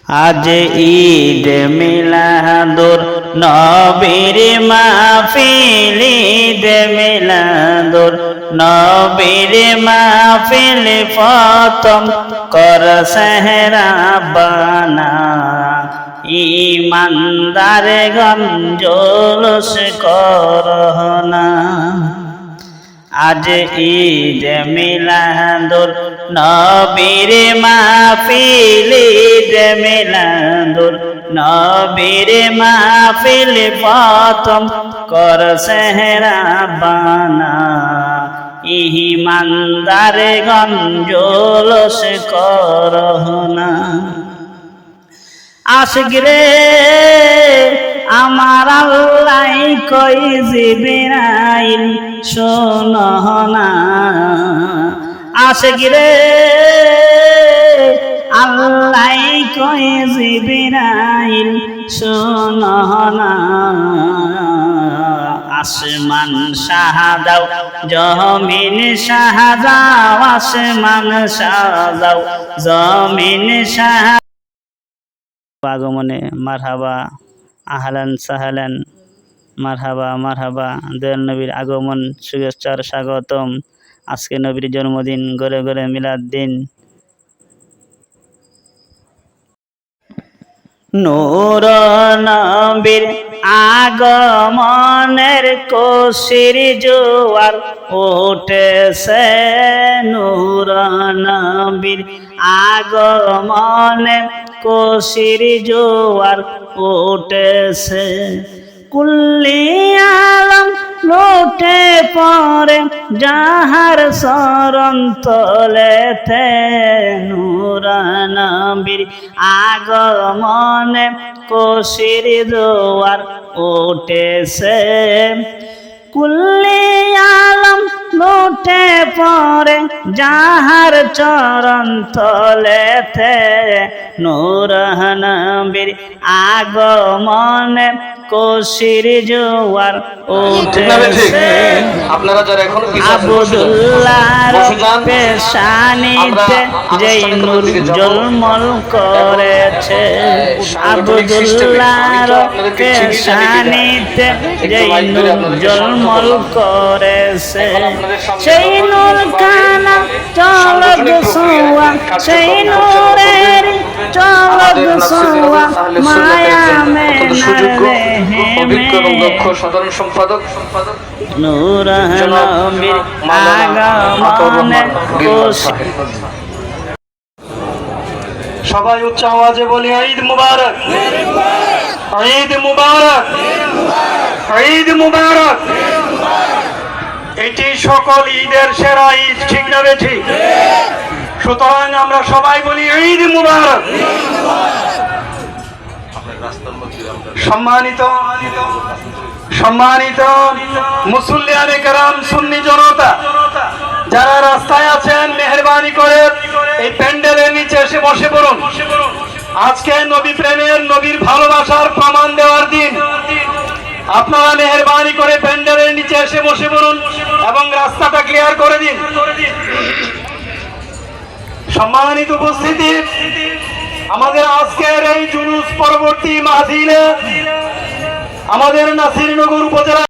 আজ ঈদ মিলাদুর নবীর মাহফিল, ঈদ মিলাদুর নবীর মাহফিল, প্রথম কর সেহরা বানা ইমানদার গণ জুলুস করনা। আজ ঈদ মিলাদুর নবীর মাহফিল, ঈদ মিলাদুর নবীর মাহফিল, প্রথম কর সেহরা বানা ইমানদার গণ জুলুস করনা। আশিক রে আমার আল্লাহ কই জিবরাইল শোনো না, আশিক রে আল্লাহ কই জিবরাইল শোনো না। আসমান শাহাদাও জমিন শাহাদাও, আসমান শাহাদাও জমিন শাহাদাও। আগমনে মারহাবা, আহলান সাহলান, মারহাবা মারহাবা। দয়াল নবীর আগমন, শুভেচ্ছার স্বাগতম। আজকে নবীর জন্মদিন, ঘরে ঘরে মিলাদ দিন। নূর নবীর আগমনের খুশির জোয়ার উঠেছে, নূর নবীর আগমনে খুশির জোয়ার উঠেছে। কুল্লি আলম লুটে পড়ে যাহার শরণ তলেতে, নূর নবীর আগমনে খুশির জোয়ার উঠেছে। কুল্লি আলম লুটে পড়ে যাহার চরণ তলেতে, নূর নবীর আগমনে খুশির জোয়ার উঠেছে। আব্দুল্লাহর পেশানিতে যেই নূর ঝলমল করেছে, আব্দুল্লাহর পেশানিতে যেই নূর ঝলমল করেছে, সেই নূর কানা চলক ছোঁয়া, সেই নূরের চলক ছোঁয়া মায়া মেনারে সাধারণ সম্পাদক নূর নবীর আগমনে খুশি। সবাই উচ্চ আওয়াজে বলি ঈদ মুবারক, ঈদ মুবারক, ঈদ মুবারক। এটি সকল ঈদের সেরা ঈদ, ঠিক না বেঠিক? সুতরাং আমরা সবাই বলি ঈদ মুবারক। সম্মানিত সম্মানিত মুসল্লিয়ানে কেরাম, সুন্নি জনতা যারা রাস্তায় আছেন, মেহেরবানি করে এই প্যান্ডেলের নিচে এসে বসে পড়ুন। আজকে নবী প্রেমের, নবীর ভালোবাসার প্রমাণ দেওয়ার দিন। আপনারা মেহেরবানি করে প্যান্ডেলের নিচে এসে বসে পড়ুন এবং রাস্তাটা ক্লিয়ার করে দিন। সম্মানিত উপস্থিতি, আমাদের আজকের এই জুলুস পরবর্তী মাহফিলে আমাদের নাসিরনগর উপজেলা